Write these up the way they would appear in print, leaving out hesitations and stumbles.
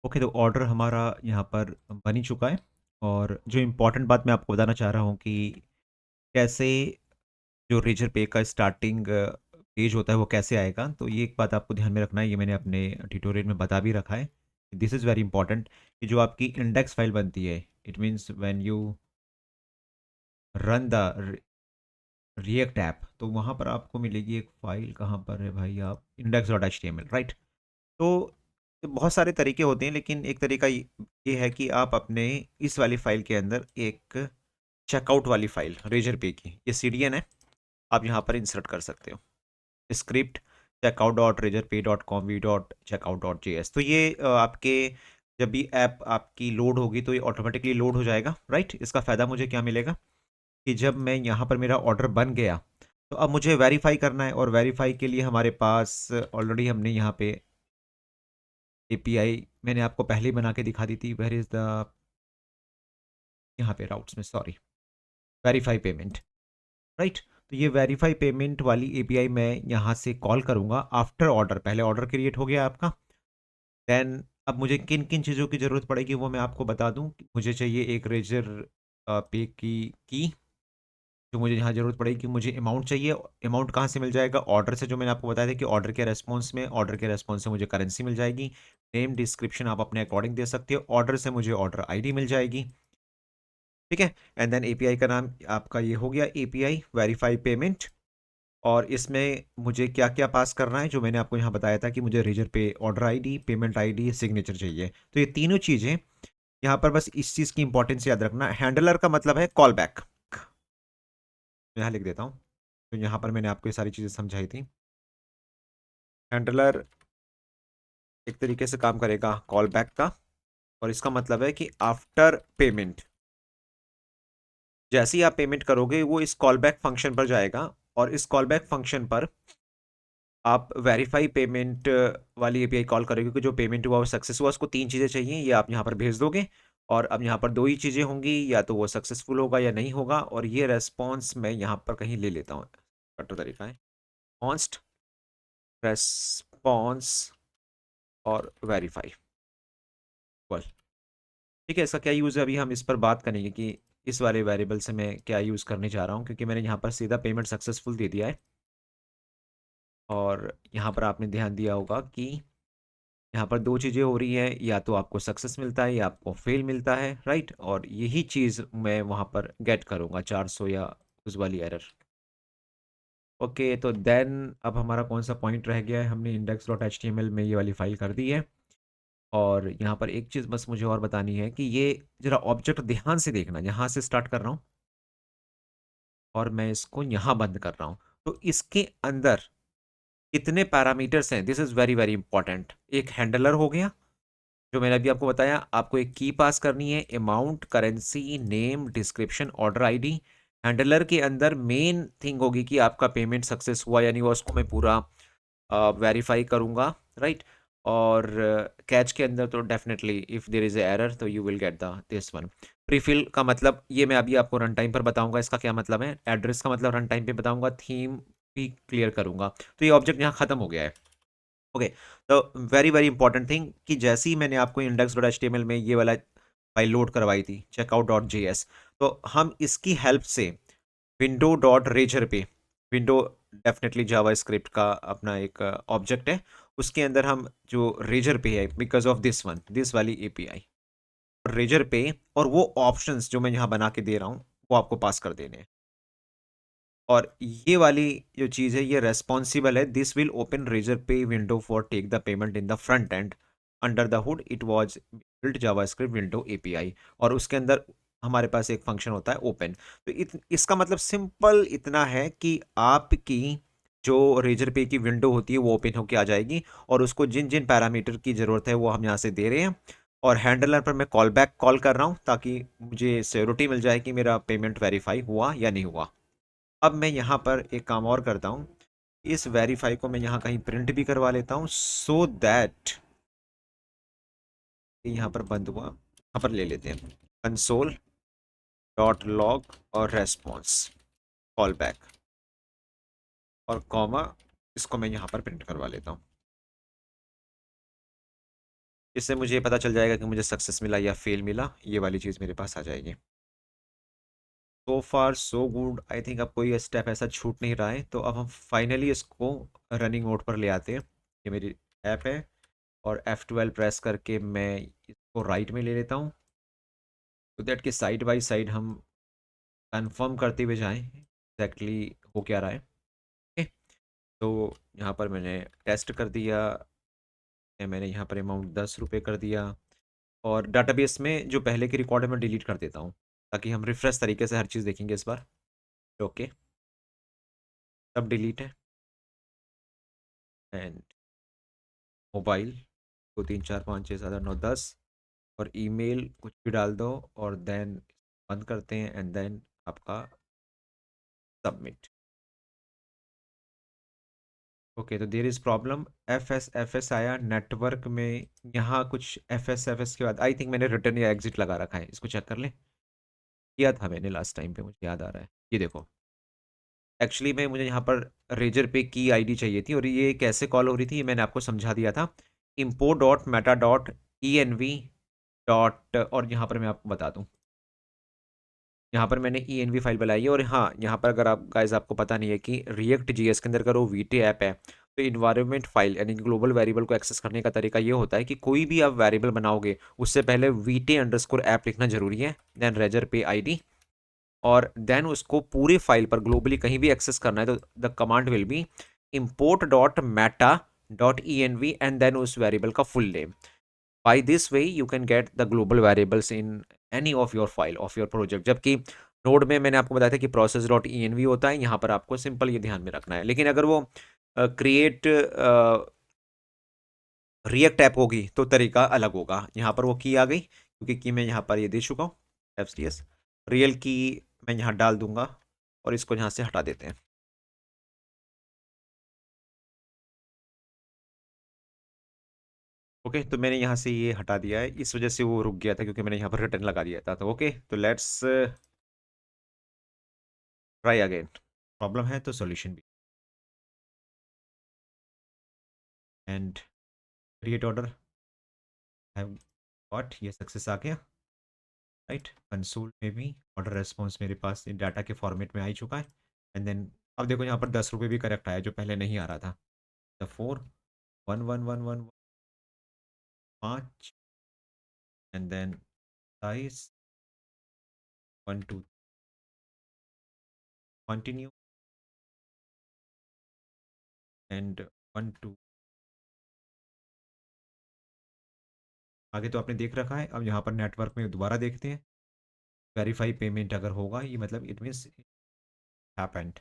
Okay, तो order हमारा यहाँ पर बन ही चुका है। और जो इम्पोर्टेंट बात मैं आपको बताना चाह रहा हूँ कि कैसे जो रेजर पे का स्टार्टिंग पेज होता है वो कैसे आएगा, तो ये एक बात आपको ध्यान में रखना है। ये मैंने अपने ट्यूटोरियल में बता भी रखा है। दिस इज़ वेरी इंपॉर्टेंट कि जो आपकी इंडेक्स फाइल बनती है, it means when you run the react app, तो वहाँ पर आपको मिलेगी एक फ़ाइल। कहाँ पर है भाई? आप index.html, राइट? तो बहुत सारे तरीके होते हैं, लेकिन एक तरीका ये है कि आप अपने इस वाली फ़ाइल के अंदर एक चेकआउट वाली फ़ाइल रेजर पे की, ये सीडीएन है, आप यहाँ पर इंसर्ट कर सकते हो। स्क्रिप्ट checkout.razorpay.com v.checkout.js, तो ये आपके जब भी ऐप आपकी लोड होगी तो ये ऑटोमेटिकली लोड हो जाएगा, राइट? इसका फ़ायदा मुझे क्या मिलेगा कि जब मैं यहाँ पर मेरा ऑर्डर बन गया, तो अब मुझे वेरीफाई करना है, और वेरीफाई के लिए हमारे पास ऑलरेडी हमने यहाँ पे एपीआई मैंने आपको पहले ही बना के दिखा दी थी। वेयर इज़ द, यहाँ पे राउट्स में, सॉरी, वेरीफाई पेमेंट, राइट? तो ये वेरीफाई पेमेंट वाली एपीआई मैं यहाँ से कॉल करूँगा आफ्टर ऑर्डर। पहले ऑर्डर क्रिएट हो गया आपका, देन अब मुझे किन किन चीज़ों की ज़रूरत पड़ेगी वो मैं आपको बता दूँ। मुझे चाहिए एक रेजर पे की जो मुझे यहाँ ज़रूरत पड़ेगी। मुझे अमाउंट चाहिए। अमाउंट कहाँ से मिल जाएगा? ऑर्डर से, जो मैंने आपको बताया था कि ऑर्डर के रेस्पॉन्स से मुझे करेंसी मिल जाएगी। नेम डिस्क्रिप्शन आप अपने अकॉर्डिंग दे सकते हो। ऑर्डर से मुझे ऑर्डर आईडी मिल जाएगी, ठीक है? एंड देन एपीआई का नाम आपका ये हो गया, एपीआई वेरीफाई पेमेंट। और इसमें मुझे क्या-क्या पास करना है, जो मैंने आपको यहाँ बताया था कि मुझे रेजर पे order ID, payment ID, signature चाहिए। तो ये तीनों चीज़ें यहाँ पर, बस इस चीज़ की इंपॉर्टेंस याद रखना। हैंडलर का मतलब है कॉल बैक। मैं यहाँ लिख देता हूँ। तो यहाँ पर मैंने आपको ये सारी चीज़ें समझाई थी। हैंडलर एक तरीके से काम करेगा कॉल बैक का, और इसका मतलब है कि आफ्टर पेमेंट, जैसे ही आप पेमेंट करोगे वो इस कॉल बैक फंक्शन पर जाएगा, और इस कॉल बैक फंक्शन पर आप वेरीफाई पेमेंट वाली एपीआई कॉल करोगे कि जो पेमेंट हुआ वो सक्सेस हुआ। उसको 3 चीज़ें चाहिए, ये आप यहाँ पर भेज दोगे। और अब यहाँ पर 2 ही चीज़ें होंगी, या तो वो सक्सेसफुल होगा या नहीं होगा। और ये रेस्पॉन्स मैं यहाँ पर कहीं ले लेता हूँ, बेटर तरीका है कॉन्स्ट रेस्पॉन्स और वेरीफाई, बस। ठीक है, इसका क्या यूज़ है अभी हम इस पर बात करेंगे कि इस वाले वेरिएबल से मैं क्या यूज़ करने जा रहा हूँ, क्योंकि मैंने यहाँ पर सीधा पेमेंट सक्सेसफुल दे दिया है। और यहाँ पर आपने ध्यान दिया होगा कि यहाँ पर 2 चीज़ें हो रही हैं, या तो आपको सक्सेस मिलता है या आपको फेल मिलता है, राइट? और यही चीज़ मैं वहाँ पर गेट करूँगा, 400 या उस वाली एरर। ओके, तो देन अब हमारा कौन-सा पॉइंट रह गया है? हमने index.html में ये वाली फ़ाइल कर दी है। और यहाँ पर एक चीज़ बस मुझे और बतानी है कि ये ज़रा ऑब्जेक्ट ध्यान से देखना, यहाँ से स्टार्ट कर रहा हूँ और मैं इसको यहाँ बंद कर रहा हूँ। तो इसके अंदर कितने पैरामीटर्स हैं? This is very, very important. एक हैंडलर हो गया, जो मैंने अभी आपको बताया। आपको एक की पास करनी है, amount, currency, name, description, order ID. Handler के अंदर मेन थिंग होगी कि आपका पेमेंट सक्सेस हुआ या नहीं हुआ, उसको मैं पूरा वेरीफाई करूँगा, राइट? और कैच के अंदर तो definitely if there is a error तो you will get the this one. Prefill का मतलब ये मैं अभी आपको रन टाइम पर बताऊँगा, इसका क्या मतलब है। एड्रेस का मतलब रन टाइम पे बताऊँगा। थीम भी क्लियर करूँगा। तो ये ऑब्जेक्ट यहाँ खत्म हो गया है। ओके, तो वेरी वेरी इंपॉर्टेंट थिंग कि जैसे ही मैंने आपको index.html में ये वाला फाइल लोड करवाई थी checkout.js, तो हम इसकी हेल्प से विंडो डॉट रेजर पे, विंडो डेफिनेटली जावास्क्रिप्ट का अपना एक ऑब्जेक्ट है, उसके अंदर हम जो रेजर पे है, because of this one, this वाली एपीआई रेजर पे, और वो ऑप्शंस जो मैं यहाँ बना के दे रहा हूँ वो आपको पास कर देने हैं। और ये वाली जो चीज़ है ये रेस्पॉन्सिबल है, this will open Razorpay window for take the payment in the front end. Under the hood it was built JavaScript window API. और उसके अंदर हमारे पास एक फंक्शन होता है ओपन। तो इसका मतलब सिंपल इतना है कि आपकी जो रेजर पे की विंडो होती है वो ओपन होके आ जाएगी, और उसको जिन जिन पैरामीटर की ज़रूरत है वो हम यहाँ से दे रहे हैं। और हैंडलर पर मैं कॉल बैक कॉल कर रहा हूँ ताकि मुझे श्योरिटी मिल जाए कि मेरा पेमेंट वेरीफाई हुआ या नहीं हुआ। अब मैं यहाँ पर एक काम और करता हूँ, इस वेरीफाई को मैं यहाँ कहीं प्रिंट भी करवा लेता हूँ, सो दैट यहाँ पर बंद हुआ, यहाँ पर ले लेते हैं कंसोल डॉट लॉग और रेस्पॉन्स कॉल बैक और कॉमा, इसको मैं यहाँ पर प्रिंट करवा लेता हूँ। इससे मुझे पता चल जाएगा कि मुझे सक्सेस मिला या फेल मिला, ये वाली चीज़ मेरे पास आ जाएगी। सो फार सो गुड, आई थिंक अब कोई स्टेप ऐसा छूट नहीं रहा है, तो अब हम फाइनली इसको रनिंग मोड पर ले आते हैं। ये मेरी ऐप है, और F12 प्रेस करके मैं इसको राइट में ले लेता हूँ, तो दैट कि साइड बाय साइड हम कंफर्म करते हुए जाएं एग्जैक्टली हो क्या रहा है। ओके, तो यहाँ पर मैंने टेस्ट कर दिया, मैंने यहाँ पर अमाउंट 10 रुपये कर दिया, और डाटाबेस में जो पहले की रिकॉर्ड है मैं डिलीट कर देता हूँ, ताकि हम रिफ्रेश तरीके से हर चीज़ देखेंगे इस बार। ओके, सब डिलीट है। एंड मोबाइल 2 3 4 5 6 7 8 9 10, और ईमेल कुछ भी डाल दो, और देन बंद करते हैं, एंड देन आपका सबमिट। ओके, तो there is problem, F S आया नेटवर्क में। यहाँ कुछ एफ एस के बाद आई थिंक मैंने रिटर्न या एग्जिट लगा रखा है, इसको चेक कर लें। किया था मैंने लास्ट टाइम पे, मुझे याद आ रहा है। ये देखो, एक्चुअली में मुझे यहाँ पर रेजर पे की आईडी चाहिए थी, और ये कैसे कॉल हो रही थी ये मैंने आपको समझा दिया था। import dot meta dot E N V dot, और यहाँ पर मैं आपको बता दूँ, यहाँ पर मैंने ई एन वी फाइल बनाई है। और हाँ, यहाँ पर अगर आप गाइज आपको पता नहीं है कि रिएक्ट जी एस के अंदर अगर वो वीटे ऐप है, तो इन्वायरमेंट फाइल यानी कि ग्लोबल वेरिएबल को एक्सेस करने का तरीका ये होता है कि कोई भी आप वेरिएबल बनाओगे उससे पहले वीटे अंडरस्कोर ऐप लिखना जरूरी है, देन रेजर पे आईडी, और देन उसको पूरे फाइल पर ग्लोबली कहीं भी एक्सेस करना है, तो the command will be import dot meta dot E N V, and then उस वेरिएबल का full name. By this way you can get the global variables in any of your file of your project. जबकि Node में मैंने आपको बताया था कि process dot E N V होता है, यहाँ पर आपको सिंपल ये ध्यान में रखना है। लेकिन अगर वो क्रिएट रिएक्ट ऐप होगी तो तरीका अलग होगा। यहाँ पर वो की आ गई, क्योंकि की मैं यहाँ पर ये दे चुका हूँ, एफ टी एस रियल की मैं यहाँ डाल दूंगा, और इसको यहाँ से हटा देते हैं। ओके, तो मैंने यहाँ से ये हटा दिया है, इस वजह से वो रुक गया था, क्योंकि मैंने यहाँ पर रिटर्न लगा दिया था। तो ओके, तो लेट्स ट्राई अगेन। प्रॉब्लम है तो सॉल्यूशन भी। And create order, have got, ये सक्सेस आ गया। राइट, कंसोल में भी ऑर्डर रेस्पॉन्स मेरे पास डाटा के फॉर्मेट में आ ही चुका है। एंड देन अब देखो, यहाँ पर 10 रुपये भी करेक्ट आया, जो पहले नहीं आ रहा था। The 4 1 1 1 1 5, and then size 1 2, continue, and 1 2। आगे तो आपने देख रखा है, अब यहाँ पर नेटवर्क में दोबारा देखते हैं। वेरीफाई पेमेंट अगर होगा, ये मतलब इट मीन्स हैपेंड,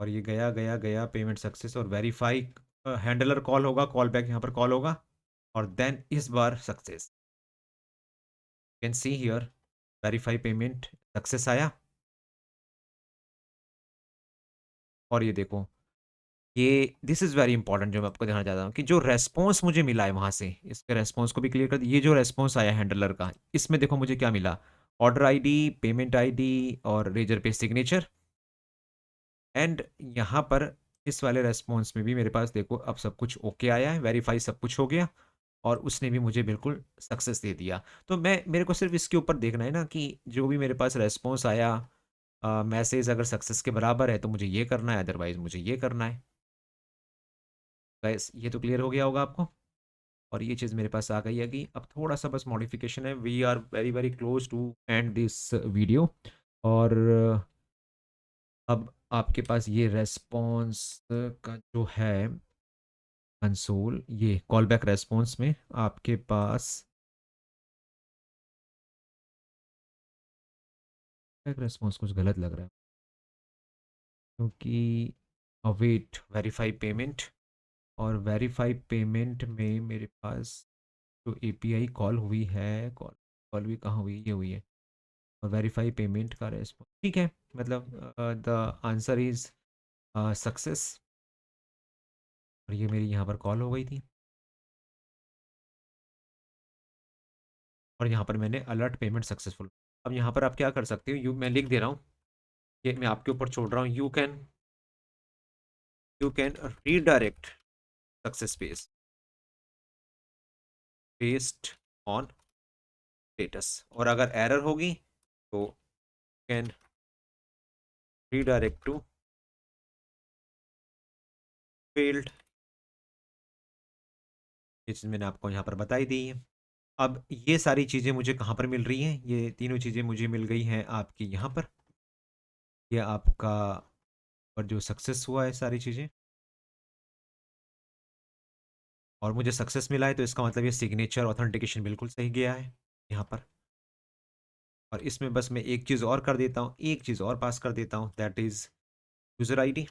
और ये गया गया गया, पेमेंट सक्सेस, और वेरीफाई हैंडलर कॉल होगा, कॉल बैक यहाँ पर कॉल होगा, और देन इस बार success. Can see here, verify payment success आया। और ये देखो, ये दिस इज़ वेरी इंपॉर्टेंट, जो मैं आपको दिखाना चाहता हूँ कि जो रेस्पॉन्स मुझे मिला है वहाँ से, इसके रेस्पॉन्स को भी क्लियर कर दिया। ये जो रेस्पॉन्स आया हैंडलर का, इसमें देखो मुझे क्या मिला, ऑर्डर आईडी, पेमेंट आईडी, और रेजर पे सिग्नेचर। एंड यहाँ पर इस वाले रेस्पॉन्स में भी मेरे पास देखो अब सब कुछ ओके आया है, वेरीफाई सब कुछ हो गया, और उसने भी मुझे बिल्कुल सक्सेस दे दिया। तो मैं मेरे को सिर्फ इसके ऊपर देखना है ना कि जो भी मेरे पास रेस्पॉन्स आया, मैसेज अगर सक्सेस के बराबर है तो मुझे ये करना है, अदरवाइज मुझे ये करना है। गाइस, ये तो क्लियर हो गया होगा आपको, और ये चीज़ मेरे पास आ गई है कि अब थोड़ा सा बस मॉडिफिकेशन है। We are very very close to end this video. और अब आपके पास ये रेस्पॉन्स का जो है कंसोल, ये कॉल बैक रेस्पॉन्स में आपके पास बैक रेस्पॉन्स कुछ गलत लग रहा है, क्योंकि अवेट वेरीफाई पेमेंट, और वेरीफाई पेमेंट में मेरे पास जो एपीआई कॉल हुई है, कॉल कॉल भी कहाँ हुई, ये हुई है। और वेरीफाई पेमेंट का रेस्पॉन्स ठीक है, मतलब द आंसर इज सक्सेस, और ये मेरी यहाँ पर कॉल हो गई थी। और यहाँ पर मैंने अलर्ट पेमेंट सक्सेसफुल। अब यहाँ पर आप क्या कर सकते हो, यू मैं लिख दे रहा हूँ, ये मैं आपके ऊपर छोड़ रहा हूँ, you can redirect success page. Based on status, और अगर एरर होगी तो कैन रीडायरेक्ट टू फेल्ड। ये चीज़ मैंने आपको यहाँ पर बताई दी है। अब ये सारी चीज़ें मुझे कहाँ पर मिल रही हैं? ये तीनों चीज़ें मुझे मिल गई हैं आपकी यहाँ पर। ये आपका और जो सक्सेस हुआ है सारी चीज़ें, और मुझे सक्सेस मिला है, तो इसका मतलब ये सिग्नेचर ऑथेंटिकेशन बिल्कुल सही गया है यहाँ पर। और इसमें बस मैं एक चीज़ और कर देता हूँ, एक चीज़ और पास कर देता हूँ, दैट इज़ यूज़र आईडी।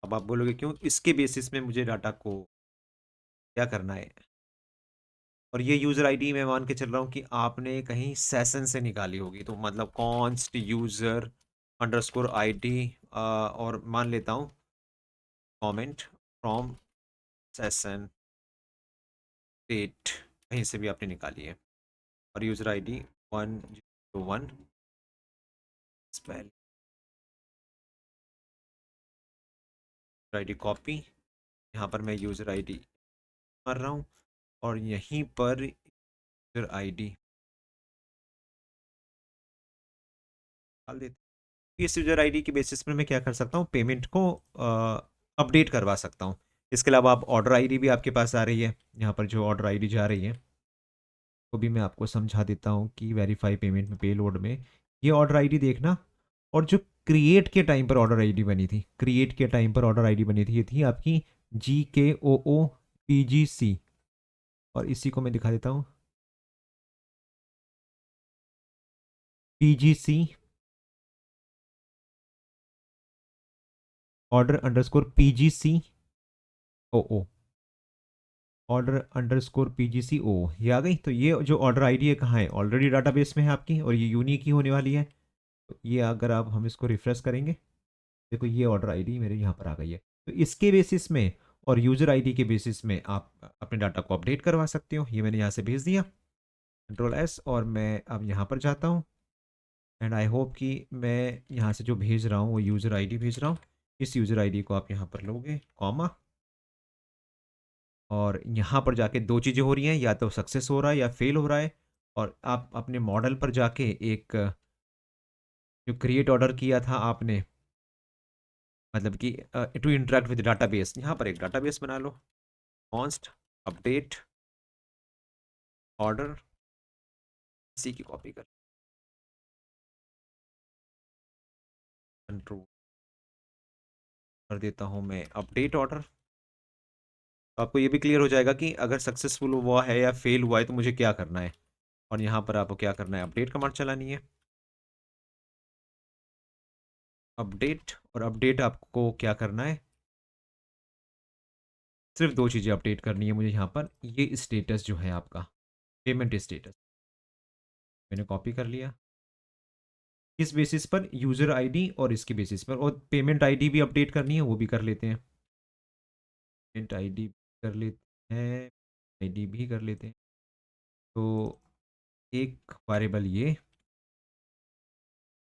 अब आप बोलोगे क्यों? इसके बेसिस में मुझे डाटा को क्या करना है? और ये यूज़र आईडी मैं मान के चल रहा हूँ कि आपने कहीं सेशन से निकाली होगी, तो मतलब कॉन्स्ट यूज़र अंडरस्कोर आईडी, और मान लेता हूँ कमेंट फ्रॉम सेशन डेट, कहीं से भी आपने निकाली है। और user ID 101 spell ID copy, यहाँ पर मैं यूज़र आईडी मार रहा हूँ, और यहीं पर यूज़र आईडी डाल देते हैं। इस यूज़र आईडी के बेसिस पर मैं क्या कर सकता हूँ? पेमेंट को अपडेट करवा सकता हूँ। इसके अलावा आप ऑर्डर आईडी भी आपके पास आ रही है, यहाँ पर जो ऑर्डर आईडी जा रही है वो भी मैं आपको समझा देता हूँ कि वेरीफाई पेमेंट में पे लोड में ये ऑर्डर आईडी देखना। और जो क्रिएट के टाइम पर ऑर्डर आईडी बनी थी, क्रिएट के टाइम पर ऑर्डर आईडी बनी थी, ये थी आपकी GKOO PGC। और इसी को मैं दिखा देता हूँ, PGC order underscore PGCOO, order underscore PGCO, ये आ गई। तो ये जो ऑर्डर आईडी है कहाँ है? ऑलरेडी डाटाबेस में है आपकी, और ये यूनिक ही होने वाली है। तो ये अगर आप हम इसको रिफ्रेश करेंगे, देखो ये ऑर्डर आईडी मेरे यहाँ पर आ गई है। तो इसके बेसिस में और यूज़र आईडी के बेसिस में आप अपने डाटा को अपडेट करवा सकते हो। ये मैंने यहाँ से भेज दिया, Ctrl+S, और मैं अब यहाँ पर जाता हूँ। एंड आई होप कि मैं यहाँ से जो भेज रहा हूँ वो यूज़र आईडी भेज रहा हूँ। इस यूज़र आईडी को आप यहाँ पर लोगे, कॉमा, और यहाँ पर जाके दो चीज़ें हो रही हैं, या तो सक्सेस हो रहा है या फेल हो रहा है। और आप अपने मॉडल पर जाके एक जो क्रिएट ऑर्डर किया था आपने, मतलब कि टू इंटरेक्ट विद डाटाबेस, यहाँ पर एक डाटाबेस बना लो, कॉन्स्ट अपडेट ऑर्डर, सी की कॉपी कंट्रोल कर देता हूँ मैं अपडेट ऑर्डर। तो आपको ये भी क्लियर हो जाएगा कि अगर सक्सेसफुल हुआ है या फेल हुआ है तो मुझे क्या करना है। और यहाँ पर आपको क्या करना है? अपडेट कमांड चलानी है, अपडेट। और अपडेट आपको क्या करना है? सिर्फ दो चीज़ें अपडेट करनी है मुझे यहाँ पर। ये स्टेटस जो है आपका, पेमेंट स्टेटस, मैंने कॉपी कर लिया। किस बेसिस पर? यूज़र आईडी और इसके बेसिस पर। और पेमेंट आईडी भी अपडेट करनी है, वो भी कर लेते हैं। पेमेंट आईडी कर लेते हैं, आईडी भी कर लेते हैं। तो एक वेरिएबल ये,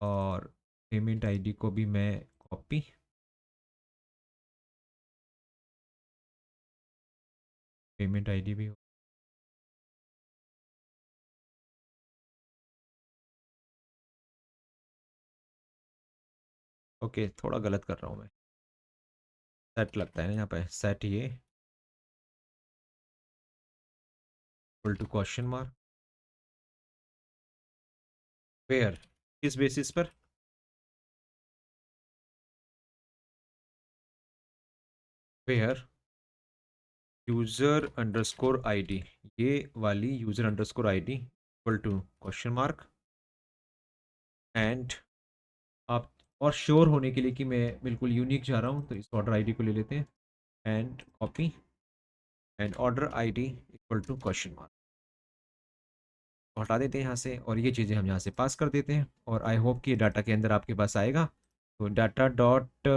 और पेमेंट आईडी को भी मैं कॉपी, पेमेंट आईडी भी। ओके, थोड़ा गलत कर रहा हूँ मैं। सेट लगता है ना यहाँ पे, सेट ये equal to question mark, where, किस बेसिस पर? वेयर यूज़र अंडरस्कोर आईडी, ये वाली user underscore ID equal to question mark. And आप और श्योर होने के लिए कि मैं बिल्कुल यूनिक जा रहा हूँ, तो इस ऑर्डर आईडी को ले लेते हैं, and copy, and order ID equal to question mark हटा देते हैं यहाँ से। और ये चीज़ें हम यहाँ से पास कर देते हैं, और आई होप कि डाटा के अंदर आपके पास आएगा। तो डाटा डॉट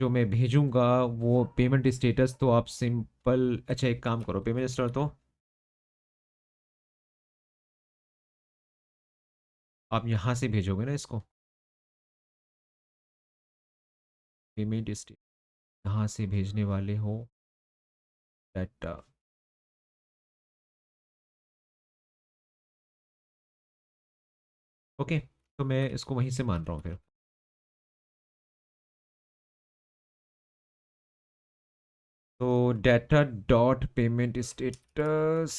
जो मैं भेजूंगा वो पेमेंट स्टेटस, तो आप सिंपल, अच्छा एक काम करो, पेमेंट स्टेटस तो आप यहाँ से भेजोगे ना इसको, पेमेंट स्टेटस यहाँ से भेजने वाले हो डाटा। ओके, तो मैं इसको वहीं से मान रहा हूँ फिर। तो data dot payment status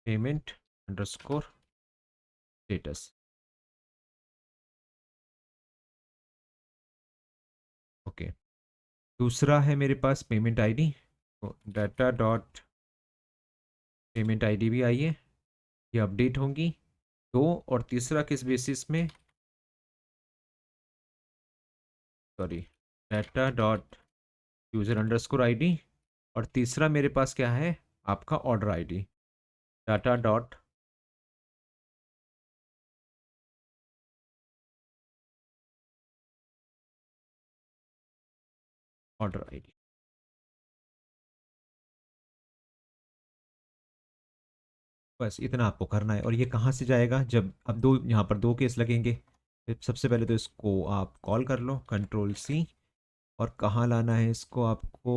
payment underscore status. Okay, दूसरा है मेरे पास पेमेंट आईडी। तो डाटा डॉट पेमेंट आईडी भी आई है, ये अपडेट होंगी। दो, और तीसरा किस बेसिस में, sorry, data dot user underscore ID. और तीसरा मेरे पास क्या है, आपका order ID, data dot order ID. बस इतना आपको करना है। और ये कहाँ से जाएगा, जब अब दो यहाँ पर दो केस लगेंगे। तो सबसे पहले तो इसको आप कॉल कर लो, कंट्रोल सी। और कहाँ लाना है इसको आपको,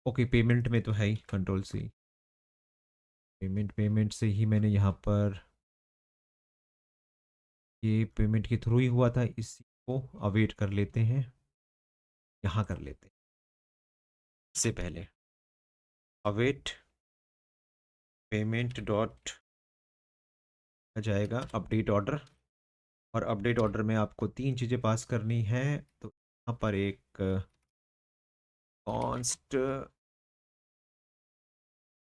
ओके पेमेंट में तो है ही, कंट्रोल सी। पेमेंट से ही मैंने यहाँ पर, ये पेमेंट के थ्रू ही हुआ था, इसी को अवेट कर लेते हैं, यहाँ कर लेते हैं। इससे पहले अवेट पेमेंट डॉट जाएगा अपडेट ऑर्डर। और अपडेट ऑर्डर में आपको तीन चीज़ें पास करनी है। तो यहाँ पर एक कॉन्स्ट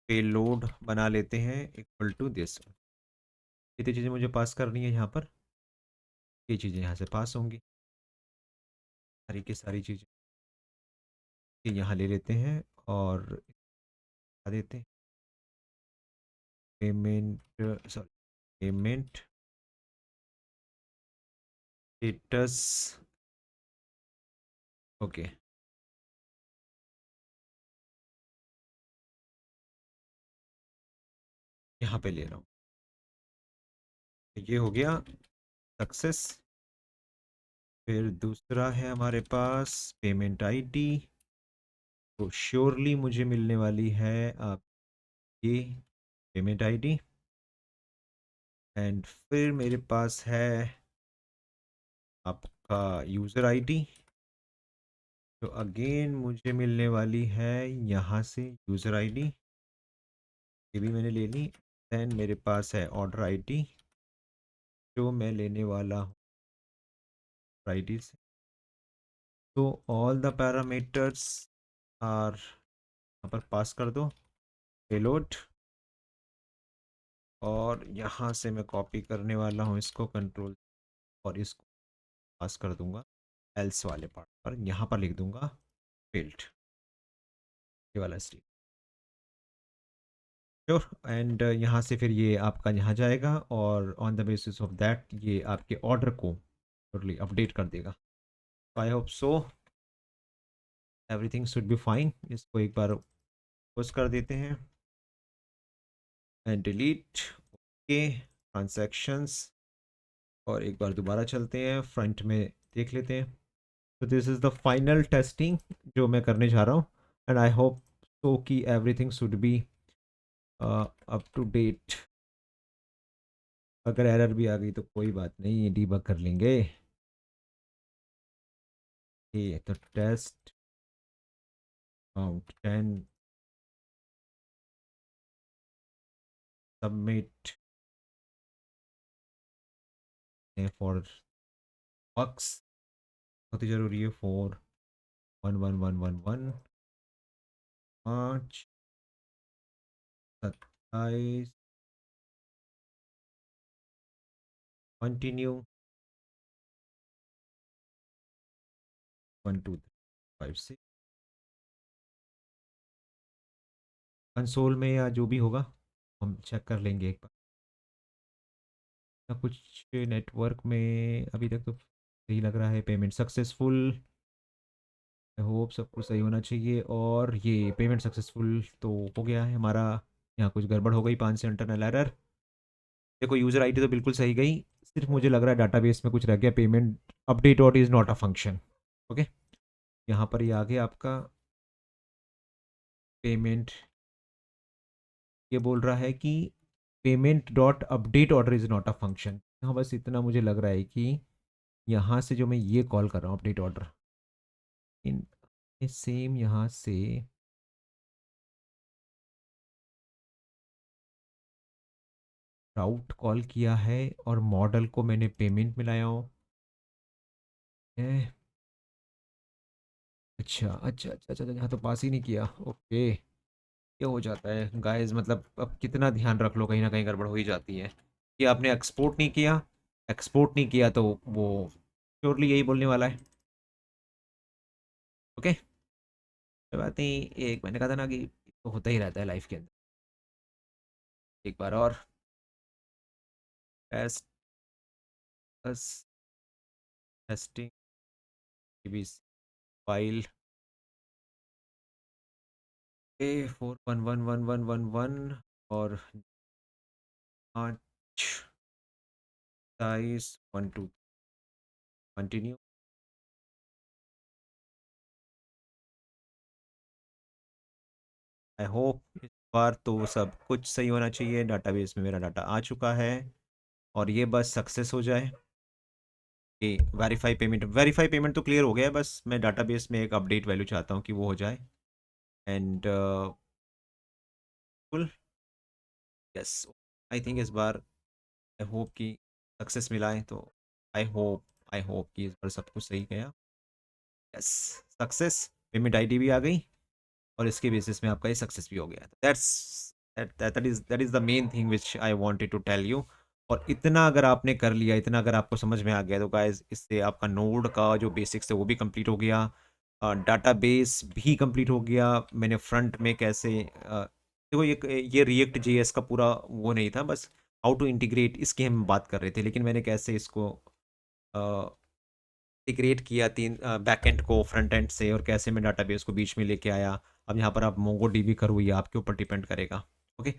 पेलोड बना लेते हैं इक्वल टू दिस। ये तीन चीज़ें मुझे पास करनी है यहाँ पर, ये चीज़ें यहाँ से पास होंगी, सारी की सारी चीज़ें ये यहाँ ले लेते हैं। और बता देते हैं payment, sorry, payment status. Okay, यहाँ पे ले रहा हूँ। ये हो गया सक्सेस। फिर दूसरा है हमारे पास पेमेंट आईडी। तो श्योरली मुझे मिलने वाली है आपकी पेमेंट आईडी। एंड फिर मेरे पास है आपका यूज़र आईडी। तो अगेन मुझे मिलने वाली है यहाँ से यूज़र आईडी, ये भी मैंने ले ली। देन मेरे पास है ऑर्डर आईडी, जो मैं लेने वाला हूँ आईडी से। तो ऑल द पैरामीटर्स आर यहाँ पर पास कर दो, पेलोड। और यहाँ से मैं कॉपी करने वाला हूँ इसको, कंट्रोल, और इसको पास कर दूंगा एल्स वाले पार्ट पर, यहाँ पर लिख दूंगा फेल्ड, ये वाला स्टेट। श्योर। एंड यहाँ से फिर ये आपका यहाँ जाएगा, और on the basis of that ये आपके ऑर्डर को टोटली अपडेट कर देगा। आई hope so everything should be fine. इसको एक बार पोस्ट कर देते हैं एंड डिलीट। Okay, transactions. और एक बार दोबारा चलते हैं, फ्रंट में देख लेते हैं। तो this is the final testing जो मैं करने जा रहा हूँ। एंड आई होप सो कि everything should be up to date. अगर एरर भी आ गई तो कोई बात नहीं, डीबग कर लेंगे। ये तो टेस्ट काउंट 10, सबमिट फॉर बक्स, बहुत ही ज़रूरी है, फॉर 11111 5 27 कंटिन्यू 1 2 5 6। कंसोल में या जो भी होगा हम चेक कर लेंगे एक बार। या कुछ नेटवर्क में अभी तक तो सही लग रहा है, पेमेंट सक्सेसफुल। आई होप सब कुछ सही होना चाहिए। और ये पेमेंट सक्सेसफुल तो हो गया है हमारा। यहाँ कुछ गड़बड़ हो गई, 5 से इंटरनल एरर। देखो यूज़र आईडी तो बिल्कुल सही गई, सिर्फ मुझे लग रहा है डाटाबेस में कुछ रह गया, पेमेंट अपडेट और is not a function. Okay, यहाँ पर ये आ गया आपका पेमेंट, ये बोल रहा है कि payment dot update order is not a function. हाँ, बस इतना मुझे लग रहा है कि यहाँ से जो मैं ये कॉल कर रहा हूँ अपडेट ऑर्डर, इन सेम यहाँ से राउट कॉल किया है और मॉडल को मैंने पेमेंट में लाया हूँ। अच्छा अच्छा अच्छा अच्छा, यहाँ तो पास ही नहीं किया। ओके, ये हो जाता है गाइस, मतलब अब कितना ध्यान रख लो, कहीं ना कहीं गड़बड़ हो ही जाती है। कि आपने एक्सपोर्ट नहीं किया, एक्सपोर्ट नहीं किया तो वो श्योरली यही बोलने वाला है। ओके, कोई बात नहीं, एक मैंने कहा था ना कि तो होता ही रहता है लाइफ के अंदर। एक बार और टेस्ट, बस टेस्टिंग फाइल ए 411111 और 5 27 12 कंटिन्यू। आई होप इस बार तो सब कुछ सही होना चाहिए, डाटाबेस में मेरा डाटा आ चुका है और ये बस सक्सेस हो जाए कि वेरीफाई पेमेंट तो क्लियर हो गया है, बस मैं डाटाबेस में एक अपडेट वैल्यू चाहता हूँ कि वो हो जाए। And full, yes, I think इस बार आई होप कि सक्सेस मिला है, तो आई होप कि इस बार सब कुछ सही गया। यस, सक्सेस, पेमेंट आईडी भी आ गई और इसके बेसिस में आपका ये सक्सेस भी हो गया। That is the main thing which I wanted to tell you. और इतना अगर आपने कर लिया, इतना अगर आपको समझ में आ गया, तो गाइस इससे आपका नोड का जो बेसिक्स है वो भी कंप्लीट हो गया, डाटाबेस भी कंप्लीट हो गया। मैंने फ्रंट में कैसे देखो, ये रिएक्ट जेएस का पूरा वो नहीं था, बस हाउ टू इंटीग्रेट इसकी हम बात कर रहे थे, लेकिन मैंने कैसे इसको इंटीग्रेट किया तीन बैकएंड को फ्रंट एंड से, और कैसे मैं डाटाबेस को बीच में लेके आया। अब यहाँ पर आप मोंगो डीबी करो, ये आपके ऊपर डिपेंड करेगा। ओके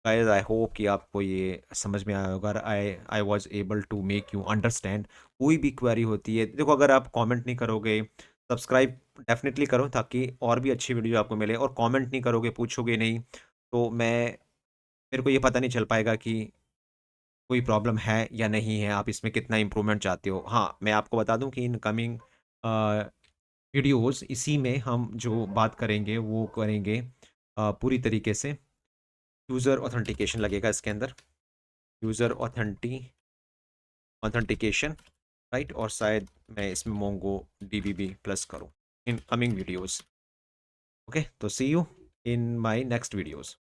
गाइस, आई होप कि आपको ये समझ में आया होगा। I was able to make you understand. कोई भी क्वेरी होती है, देखो अगर आप कमेंट नहीं करोगे, सब्सक्राइब डेफिनेटली करो ताकि और भी अच्छी वीडियो आपको मिले, और कमेंट नहीं करोगे, पूछोगे नहीं, तो मेरे को ये पता नहीं चल पाएगा कि कोई प्रॉब्लम है या नहीं है, आप इसमें कितना इम्प्रूवमेंट चाहते हो। हाँ, मैं आपको बता दूं कि इन कमिंग वीडियोस इसी में हम जो बात करेंगे वो करेंगे पूरी तरीके से यूज़र ऑथेंटिकेशन लगेगा इसके अंदर, यूज़र ऑथेंटिकेशन, राइट। और शायद मैं इसमें मोंगो डीबी भी प्लस करूँ इन कमिंग वीडियोस। ओके, तो see you in my next videos.